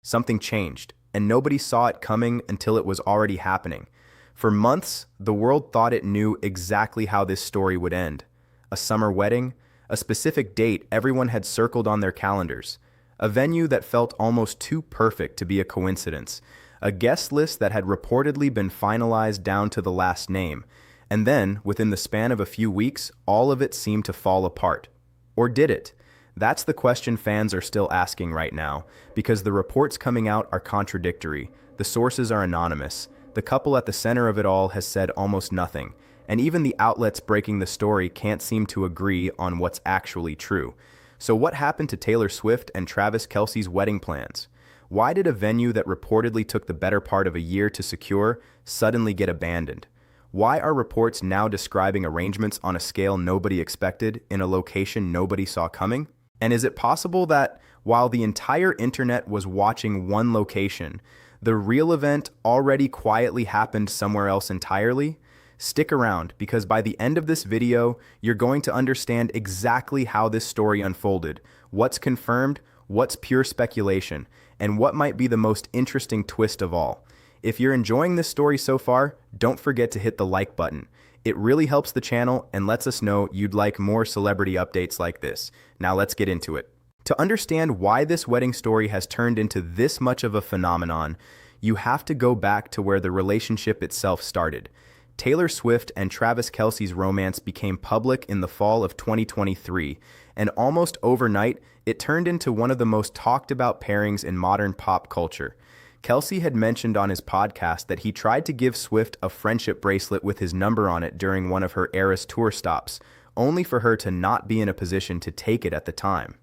Something changed, and nobody saw it coming until it was already happening. For months, the world thought it knew exactly how this story would end. A summer wedding, a specific date everyone had circled on their calendars, a venue that felt almost too perfect to be a coincidence, a guest list that had reportedly been finalized down to the last name, and then, within the span of a few weeks, all of it seemed to fall apart. Or did it? That's the question fans are still asking right now, because the reports coming out are contradictory, the sources are anonymous, the couple at the center of it all has said almost nothing, and even the outlets breaking the story can't seem to agree on what's actually true. So what happened to Taylor Swift and Travis Kelce's wedding plans? Why did a venue that reportedly took the better part of a year to secure suddenly get abandoned? Why are reports now describing arrangements on a scale nobody expected in a location nobody saw coming? And is it possible that, while the entire internet was watching one location, the real event already quietly happened somewhere else entirely? Stick around, because by the end of this video, you're going to understand exactly how this story unfolded, what's confirmed, what's pure speculation, and what might be the most interesting twist of all. If you're enjoying this story so far, don't forget to hit the like button. It really helps the channel and lets us know you'd like more celebrity updates like this. Now let's get into it. To understand why this wedding story has turned into this much of a phenomenon, you have to go back to where the relationship itself started. Taylor Swift and Travis Kelce's romance became public in the fall of 2023, and almost overnight, it turned into one of the most talked about pairings in modern pop culture. Kelce had mentioned on his podcast that he tried to give Swift a friendship bracelet with his number on it during one of her Eras tour stops, only for her to not be in a position to take it at the time.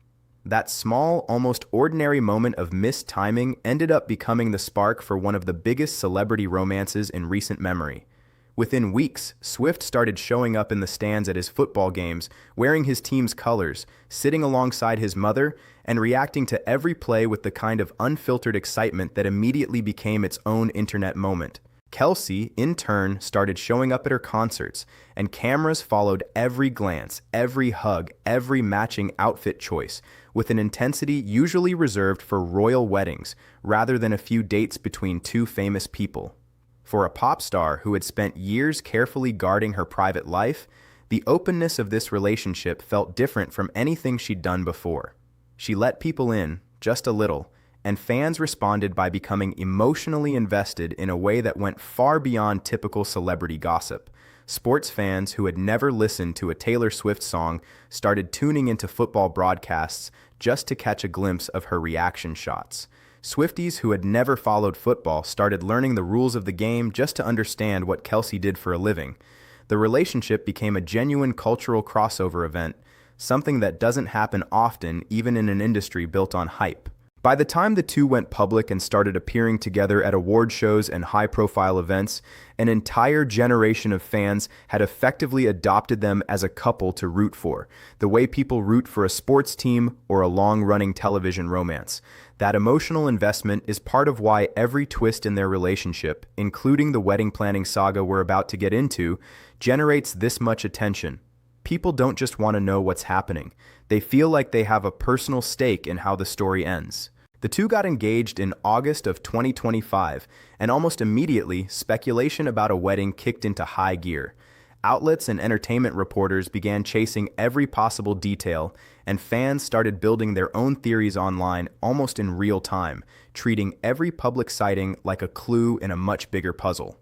That small, almost ordinary moment of missed timing ended up becoming the spark for one of the biggest celebrity romances in recent memory. Within weeks, Swift started showing up in the stands at his football games, wearing his team's colors, sitting alongside his mother, and reacting to every play with the kind of unfiltered excitement that immediately became its own internet moment. Kelce, in turn, started showing up at her concerts, and cameras followed every glance, every hug, every matching outfit choice, with an intensity usually reserved for royal weddings, rather than a few dates between two famous people. For a pop star who had spent years carefully guarding her private life, the openness of this relationship felt different from anything she'd done before. She let people in, just a little, and fans responded by becoming emotionally invested in a way that went far beyond typical celebrity gossip. Sports fans who had never listened to a Taylor Swift song started tuning into football broadcasts just to catch a glimpse of her reaction shots. Swifties who had never followed football started learning the rules of the game just to understand what Kelce did for a living. The relationship became a genuine cultural crossover event, something that doesn't happen often even in an industry built on hype. By the time the two went public and started appearing together at award shows and high-profile events, an entire generation of fans had effectively adopted them as a couple to root for, the way people root for a sports team or a long-running television romance. That emotional investment is part of why every twist in their relationship, including the wedding planning saga we're about to get into, generates this much attention. People don't just want to know what's happening. They feel like they have a personal stake in how the story ends. The two got engaged in August of 2025, and almost immediately, speculation about a wedding kicked into high gear. Outlets and entertainment reporters began chasing every possible detail, and fans started building their own theories online almost in real time, treating every public sighting like a clue in a much bigger puzzle.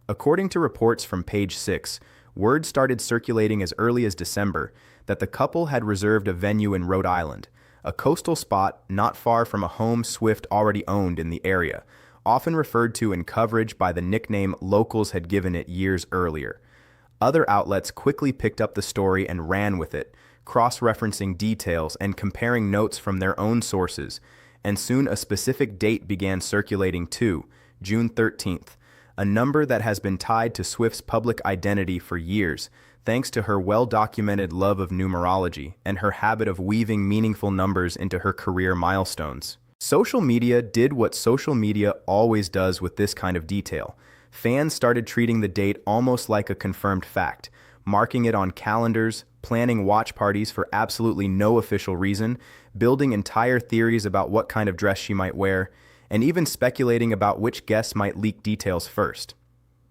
According to reports from Page 6, word started circulating as early as December that the couple had reserved a venue in Rhode Island, a coastal spot not far from a home Swift already owned in the area, often referred to in coverage by the nickname locals had given it years earlier. Other outlets quickly picked up the story and ran with it, cross-referencing details and comparing notes from their own sources, and soon a specific date began circulating too, June 13th, a number that has been tied to Swift's public identity for years, thanks to her well-documented love of numerology and her habit of weaving meaningful numbers into her career milestones. Social media did what social media always does with this kind of detail. Fans started treating the date almost like a confirmed fact, marking it on calendars, planning watch parties for absolutely no official reason, building entire theories about what kind of dress she might wear, and even speculating about which guests might leak details first.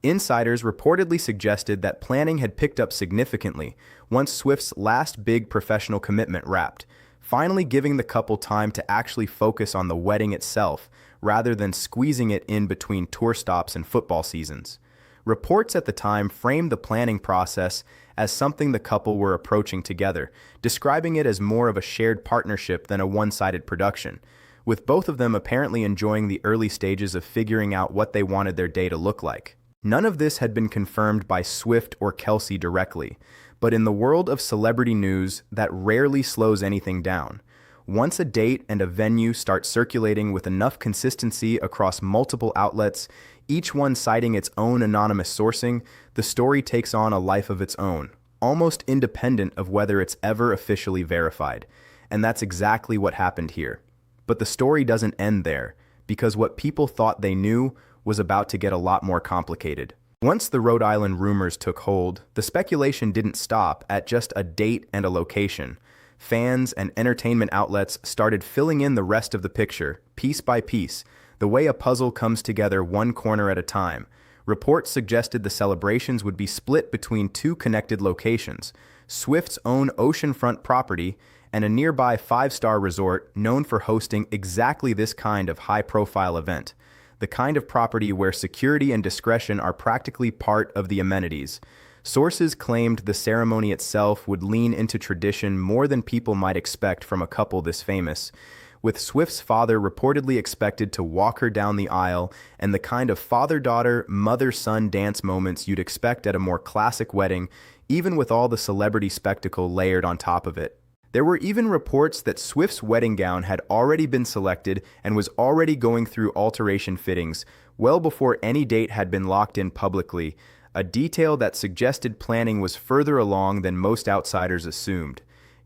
Insiders reportedly suggested that planning had picked up significantly once Swift's last big professional commitment wrapped, finally giving the couple time to actually focus on the wedding itself rather than squeezing it in between tour stops and football seasons. Reports at the time framed the planning process as something the couple were approaching together, describing it as more of a shared partnership than a one-sided production, with both of them apparently enjoying the early stages of figuring out what they wanted their day to look like. None of this had been confirmed by Swift or Kelce directly, but in the world of celebrity news, that rarely slows anything down. Once a date and a venue start circulating with enough consistency across multiple outlets, each one citing its own anonymous sourcing, the story takes on a life of its own, almost independent of whether it's ever officially verified. And that's exactly what happened here. But the story doesn't end there, because what people thought they knew was about to get a lot more complicated. Once the Rhode Island rumors took hold, the speculation didn't stop at just a date and a location. Fans and entertainment outlets started filling in the rest of the picture, piece by piece, the way a puzzle comes together one corner at a time. Reports suggested the celebrations would be split between two connected locations, Swift's own oceanfront property and a nearby five-star resort known for hosting exactly this kind of high-profile event, the kind of property where security and discretion are practically part of the amenities. Sources claimed the ceremony itself would lean into tradition more than people might expect from a couple this famous, with Swift's father reportedly expected to walk her down the aisle and the kind of father-daughter, mother-son dance moments you'd expect at a more classic wedding, even with all the celebrity spectacle layered on top of it. There were even reports that Swift's wedding gown had already been selected and was already going through alteration fittings well before any date had been locked in publicly, a detail that suggested planning was further along than most outsiders assumed.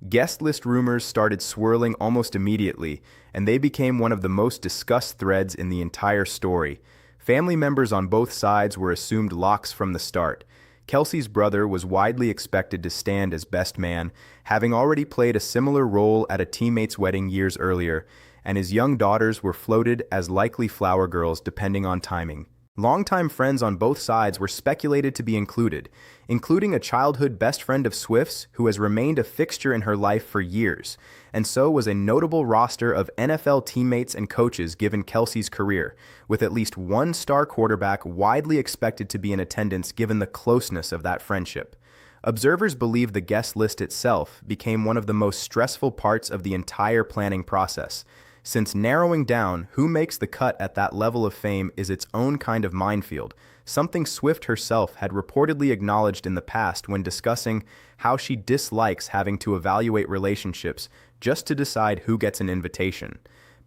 Guest list rumors started swirling almost immediately, and they became one of the most discussed threads in the entire story. Family members on both sides were assumed locks from the start. Kelce's brother was widely expected to stand as best man, having already played a similar role at a teammate's wedding years earlier, and his young daughters were floated as likely flower girls depending on timing. Longtime friends on both sides were speculated to be included, including a childhood best friend of Swift's who has remained a fixture in her life for years, and so was a notable roster of NFL teammates and coaches given Kelce's career, with at least one star quarterback widely expected to be in attendance given the closeness of that friendship. Observers believe the guest list itself became one of the most stressful parts of the entire planning process, since narrowing down who makes the cut at that level of fame is its own kind of minefield, something Swift herself had reportedly acknowledged in the past when discussing how she dislikes having to evaluate relationships just to decide who gets an invitation.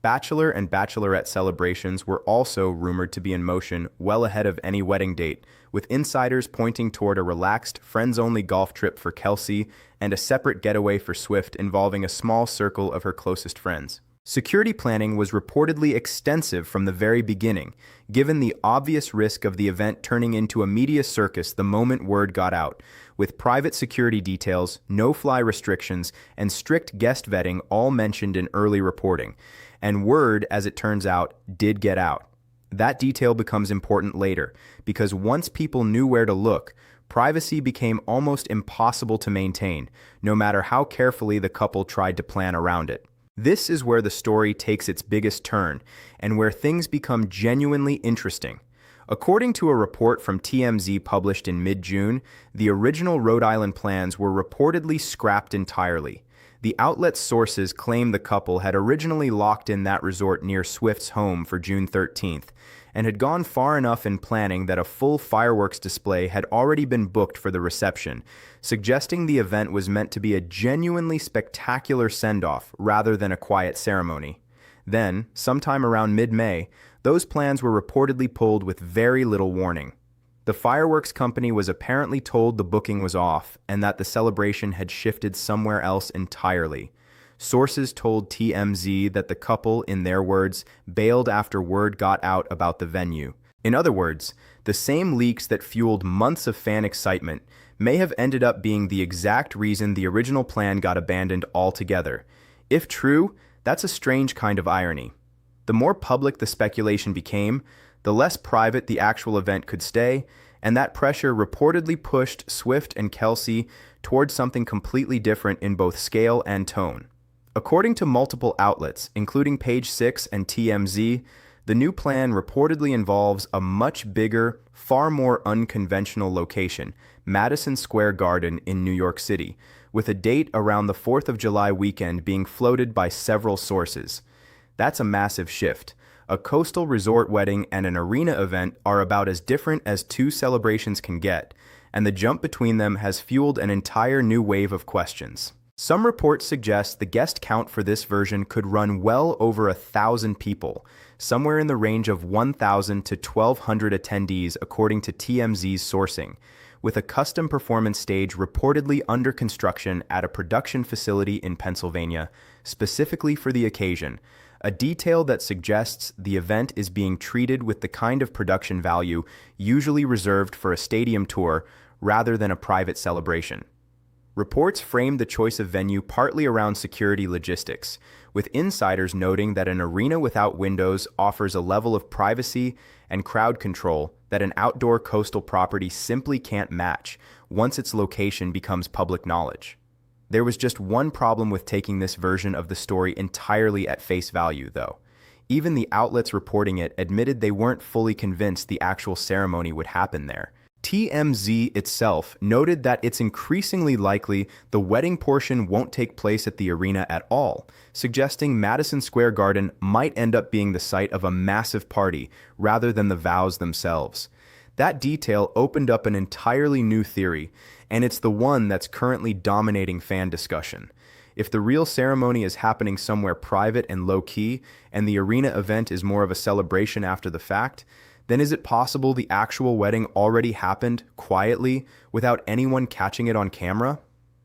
Bachelor and bachelorette celebrations were also rumored to be in motion well ahead of any wedding date, with insiders pointing toward a relaxed, friends-only golf trip for Kelce and a separate getaway for Swift involving a small circle of her closest friends. Security planning was reportedly extensive from the very beginning, given the obvious risk of the event turning into a media circus the moment word got out, with private security details, no-fly restrictions, and strict guest vetting all mentioned in early reporting. And word, as it turns out, did get out. That detail becomes important later, because once people knew where to look, privacy became almost impossible to maintain, no matter how carefully the couple tried to plan around it. This is where the story takes its biggest turn, and where things become genuinely interesting. According to a report from TMZ published in mid-June, the original Rhode Island plans were reportedly scrapped entirely. The outlet's sources claim the couple had originally locked in that resort near Swift's home for June 13th, and had gone far enough in planning that a full fireworks display had already been booked for the reception, suggesting the event was meant to be a genuinely spectacular send-off rather than a quiet ceremony. Then, sometime around mid-May, those plans were reportedly pulled with very little warning. The fireworks company was apparently told the booking was off and that the celebration had shifted somewhere else entirely. Sources told TMZ that the couple, in their words, bailed after word got out about the venue. In other words, the same leaks that fueled months of fan excitement may have ended up being the exact reason the original plan got abandoned altogether. If true, that's a strange kind of irony. The more public the speculation became, the less private the actual event could stay, and that pressure reportedly pushed Swift and Kelce towards something completely different in both scale and tone. According to multiple outlets, including Page 6 and TMZ, the new plan reportedly involves a much bigger, far more unconventional location, Madison Square Garden in New York City, with a date around the 4th of July weekend being floated by several sources. That's a massive shift. A coastal resort wedding and an arena event are about as different as two celebrations can get, and the jump between them has fueled an entire new wave of questions. Some reports suggest the guest count for this version could run well over 1,000 people, somewhere in the range of 1,000 to 1,200 attendees according to TMZ's sourcing, with a custom performance stage reportedly under construction at a production facility in Pennsylvania, specifically for the occasion, a detail that suggests the event is being treated with the kind of production value usually reserved for a stadium tour rather than a private celebration. Reports framed the choice of venue partly around security logistics, with insiders noting that an arena without windows offers a level of privacy and crowd control that an outdoor coastal property simply can't match once its location becomes public knowledge. There was just one problem with taking this version of the story entirely at face value, though. Even the outlets reporting it admitted they weren't fully convinced the actual ceremony would happen there. TMZ itself noted that it's increasingly likely the wedding portion won't take place at the arena at all, suggesting Madison Square Garden might end up being the site of a massive party rather than the vows themselves. That detail opened up an entirely new theory, and it's the one that's currently dominating fan discussion. If the real ceremony is happening somewhere private and low-key, and the arena event is more of a celebration after the fact, then is it possible the actual wedding already happened quietly without anyone catching it on camera?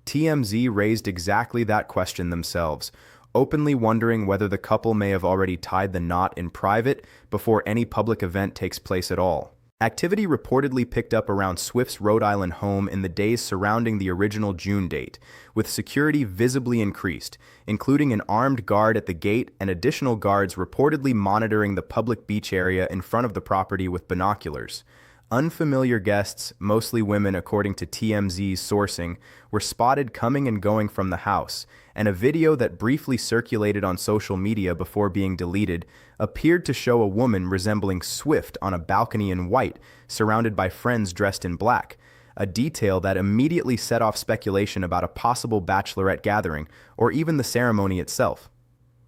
TMZ raised exactly that question themselves, openly wondering whether the couple may have already tied the knot in private before any public event takes place at all. Activity reportedly picked up around Swift's Rhode Island home in the days surrounding the original June date, with security visibly increased, including an armed guard at the gate and additional guards reportedly monitoring the public beach area in front of the property with binoculars. Unfamiliar guests, mostly women according to TMZ's sourcing, were spotted coming and going from the house, and a video that briefly circulated on social media before being deleted appeared to show a woman resembling Swift on a balcony in white, surrounded by friends dressed in black, a detail that immediately set off speculation about a possible bachelorette gathering, or even the ceremony itself.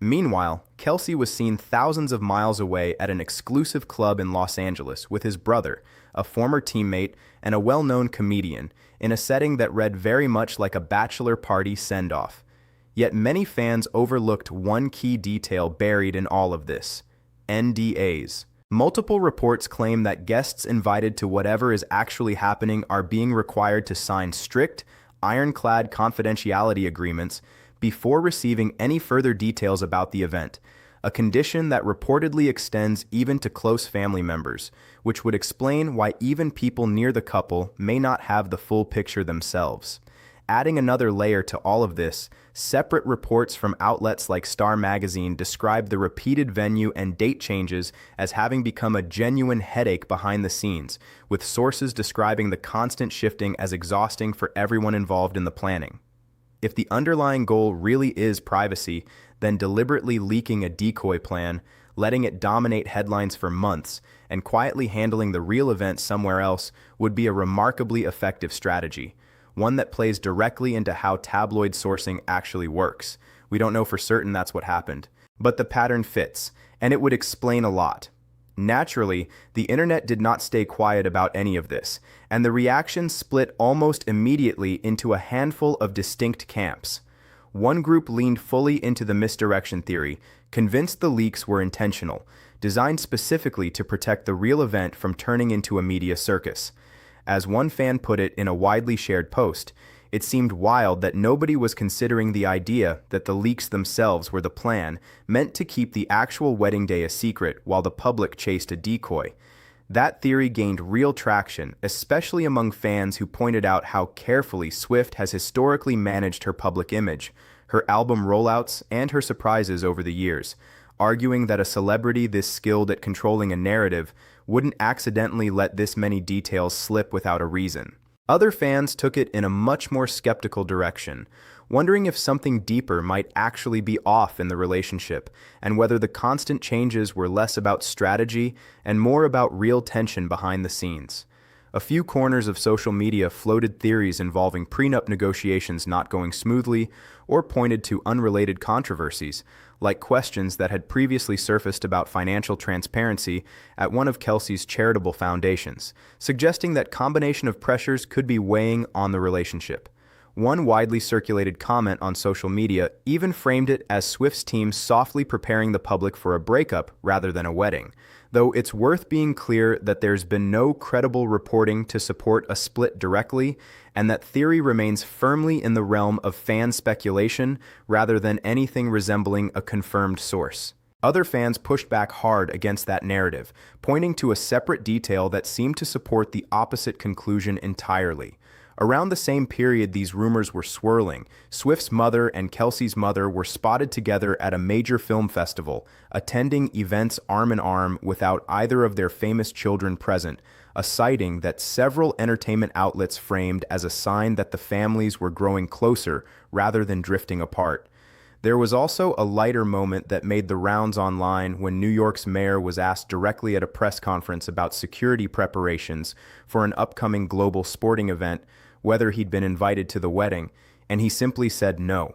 Meanwhile, Kelce was seen thousands of miles away at an exclusive club in Los Angeles with his brother, a former teammate, and a well-known comedian, in a setting that read very much like a bachelor party send-off. Yet many fans overlooked one key detail buried in all of this: NDAs. Multiple reports claim that guests invited to whatever is actually happening are being required to sign strict, ironclad confidentiality agreements before receiving any further details about the event, a condition that reportedly extends even to close family members, which would explain why even people near the couple may not have the full picture themselves. Adding another layer to all of this, separate reports from outlets like Star Magazine describe the repeated venue and date changes as having become a genuine headache behind the scenes, with sources describing the constant shifting as exhausting for everyone involved in the planning. If the underlying goal really is privacy, then deliberately leaking a decoy plan, letting it dominate headlines for months, and quietly handling the real event somewhere else would be a remarkably effective strategy, one that plays directly into how tabloid sourcing actually works. We don't know for certain that's what happened, but the pattern fits, and it would explain a lot. Naturally, the internet did not stay quiet about any of this, and the reaction split almost immediately into a handful of distinct camps. One group leaned fully into the misdirection theory, convinced the leaks were intentional, designed specifically to protect the real event from turning into a media circus. As one fan put it in a widely shared post, it seemed wild that nobody was considering the idea that the leaks themselves were the plan, meant to keep the actual wedding day a secret while the public chased a decoy. That theory gained real traction, especially among fans who pointed out how carefully Swift has historically managed her public image, her album rollouts, and her surprises over the years, arguing that a celebrity this skilled at controlling a narrative wouldn't accidentally let this many details slip without a reason. Other fans took it in a much more skeptical direction, wondering if something deeper might actually be off in the relationship, and whether the constant changes were less about strategy and more about real tension behind the scenes. A few corners of social media floated theories involving prenup negotiations not going smoothly, or pointed to unrelated controversies, like questions that had previously surfaced about financial transparency at one of Kelce's charitable foundations, suggesting that combination of pressures could be weighing on the relationship. One widely circulated comment on social media even framed it as Swift's team softly preparing the public for a breakup rather than a wedding, though it's worth being clear that there's been no credible reporting to support a split directly, and that theory remains firmly in the realm of fan speculation rather than anything resembling a confirmed source. Other fans pushed back hard against that narrative, pointing to a separate detail that seemed to support the opposite conclusion entirely. Around the same period these rumors were swirling, Swift's mother and Kelce's mother were spotted together at a major film festival, attending events arm in arm without either of their famous children present, a sighting that several entertainment outlets framed as a sign that the families were growing closer rather than drifting apart. There was also a lighter moment that made the rounds online when New York's mayor was asked directly at a press conference about security preparations for an upcoming global sporting event, whether he'd been invited to the wedding, and he simply said no,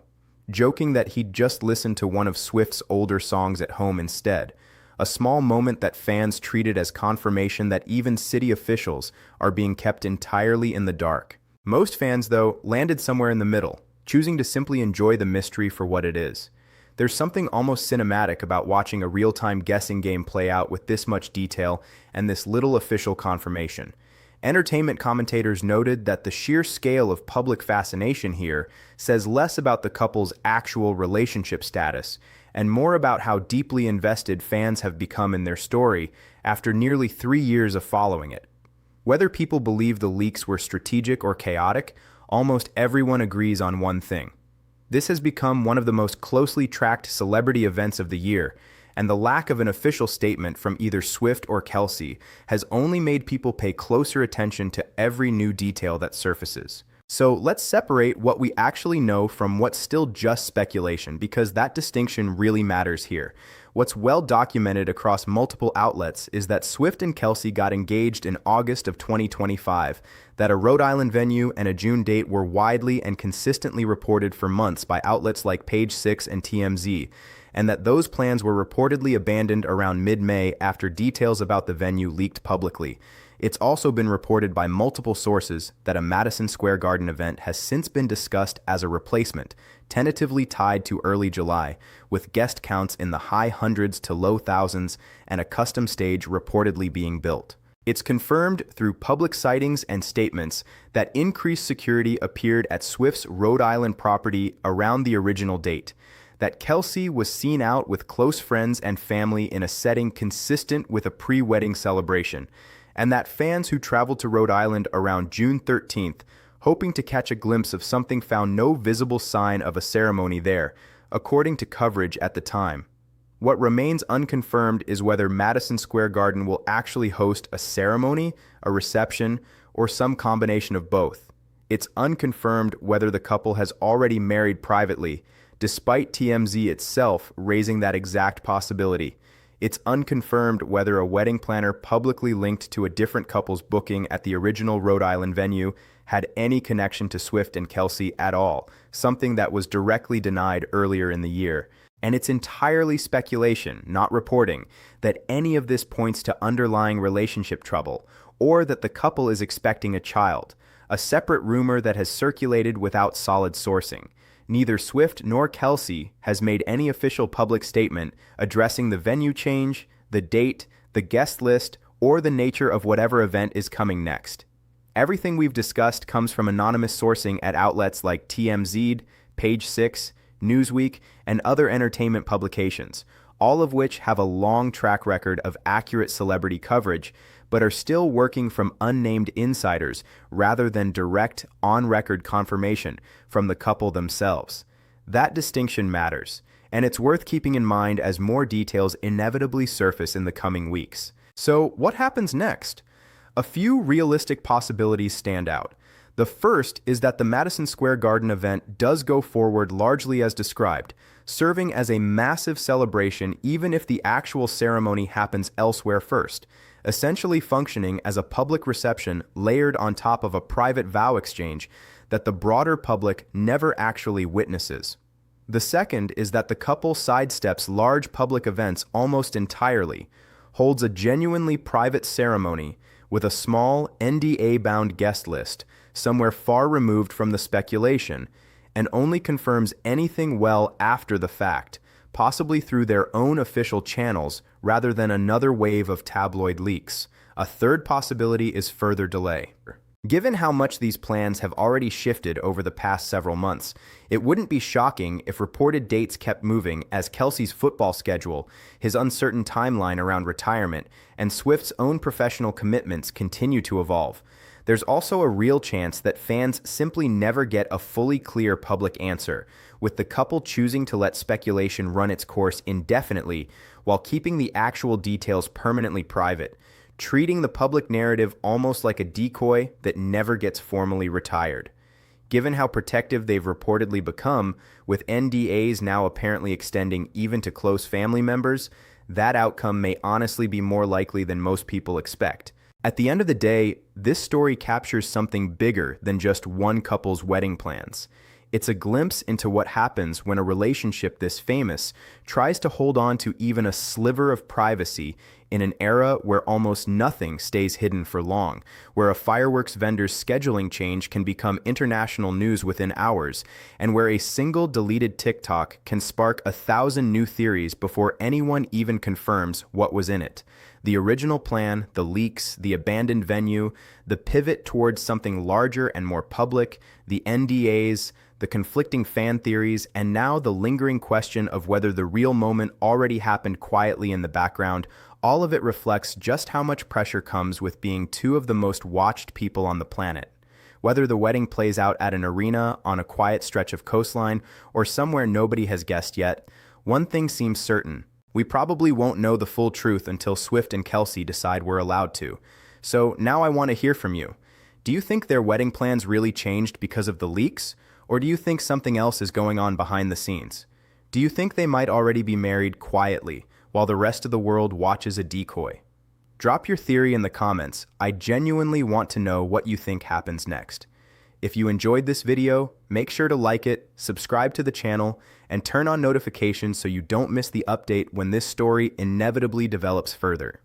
joking that he'd just listened to one of Swift's older songs at home instead, a small moment that fans treated as confirmation that even city officials are being kept entirely in the dark. Most fans, though, landed somewhere in the middle, choosing to simply enjoy the mystery for what it is. There's something almost cinematic about watching a real-time guessing game play out with this much detail and this little official confirmation. Entertainment commentators noted that the sheer scale of public fascination here says less about the couple's actual relationship status and more about how deeply invested fans have become in their story after nearly 3 years of following it. Whether people believe the leaks were strategic or chaotic, almost everyone agrees on one thing. This has become one of the most closely tracked celebrity events of the year, and the lack of an official statement from either Swift or Kelce has only made people pay closer attention to every new detail that surfaces. So let's separate what we actually know from what's still just speculation, because that distinction really matters here. What's well documented across multiple outlets is that Swift and Kelce got engaged in August of 2025, that a Rhode Island venue and a June date were widely and consistently reported for months by outlets like Page 6 and TMZ, and that those plans were reportedly abandoned around mid-May after details about the venue leaked publicly. It's also been reported by multiple sources that a Madison Square Garden event has since been discussed as a replacement, tentatively tied to early July, with guest counts in the high hundreds to low thousands and a custom stage reportedly being built. It's confirmed through public sightings and statements that increased security appeared at Swift's Rhode Island property around the original date, that Kelce was seen out with close friends and family in a setting consistent with a pre-wedding celebration, and that fans who traveled to Rhode Island around June 13th, hoping to catch a glimpse of something, found no visible sign of a ceremony there, according to coverage at the time. What remains unconfirmed is whether Madison Square Garden will actually host a ceremony, a reception, or some combination of both. It's unconfirmed whether the couple has already married privately, despite TMZ itself raising that exact possibility. It's unconfirmed whether a wedding planner publicly linked to a different couple's booking at the original Rhode Island venue had any connection to Swift and Kelce at all, something that was directly denied earlier in the year. And it's entirely speculation, not reporting, that any of this points to underlying relationship trouble, or that the couple is expecting a child, a separate rumor that has circulated without solid sourcing. Neither Swift nor Kelce has made any official public statement addressing the venue change, the date, the guest list, or the nature of whatever event is coming next. Everything we've discussed comes from anonymous sourcing at outlets like TMZ, Page 6, Newsweek, and other entertainment publications, all of which have a long track record of accurate celebrity coverage, but are still working from unnamed insiders rather than direct, on-record confirmation from the couple themselves. That distinction matters. and it's worth keeping in mind as more details inevitably surface in the coming weeks. So, what happens next? A few realistic possibilities stand out. The first is that the Madison Square Garden event does go forward largely as described, serving as a massive celebration even if the actual ceremony happens elsewhere first, essentially functioning as a public reception layered on top of a private vow exchange that the broader public never actually witnesses. The second is that the couple sidesteps large public events almost entirely, holds a genuinely private ceremony with a small NDA-bound guest list, somewhere far removed from the speculation, and only confirms anything well after the fact, possibly through their own official channels rather than another wave of tabloid leaks. A third possibility is further delay. Given how much these plans have already shifted over the past several months, it wouldn't be shocking if reported dates kept moving as Kelce's football schedule, his uncertain timeline around retirement, and Swift's own professional commitments continue to evolve. There's also a real chance that fans simply never get a fully clear public answer, with the couple choosing to let speculation run its course indefinitely while keeping the actual details permanently private, treating the public narrative almost like a decoy that never gets formally retired. Given how protective they've reportedly become, with NDAs now apparently extending even to close family members, that outcome may honestly be more likely than most people expect. At the end of the day, this story captures something bigger than just one couple's wedding plans. It's a glimpse into what happens when a relationship this famous tries to hold on to even a sliver of privacy in an era where almost nothing stays hidden for long, where a fireworks vendor's scheduling change can become international news within hours, and where a single deleted TikTok can spark 1,000 new theories before anyone even confirms what was in it. The original plan, the leaks, the abandoned venue, the pivot towards something larger and more public, the NDAs, the conflicting fan theories, and now the lingering question of whether the real moment already happened quietly in the background, all of it reflects just how much pressure comes with being two of the most watched people on the planet. Whether the wedding plays out at an arena, on a quiet stretch of coastline, or somewhere nobody has guessed yet, one thing seems certain. We probably won't know the full truth until Swift and Kelce decide we're allowed to. So now I want to hear from you. Do you think their wedding plans really changed because of the leaks? Or do you think something else is going on behind the scenes? Do you think they might already be married quietly, while the rest of the world watches a decoy? Drop your theory in the comments. I genuinely want to know what you think happens next. If you enjoyed this video, make sure to like it, subscribe to the channel, and turn on notifications so you don't miss the update when this story inevitably develops further.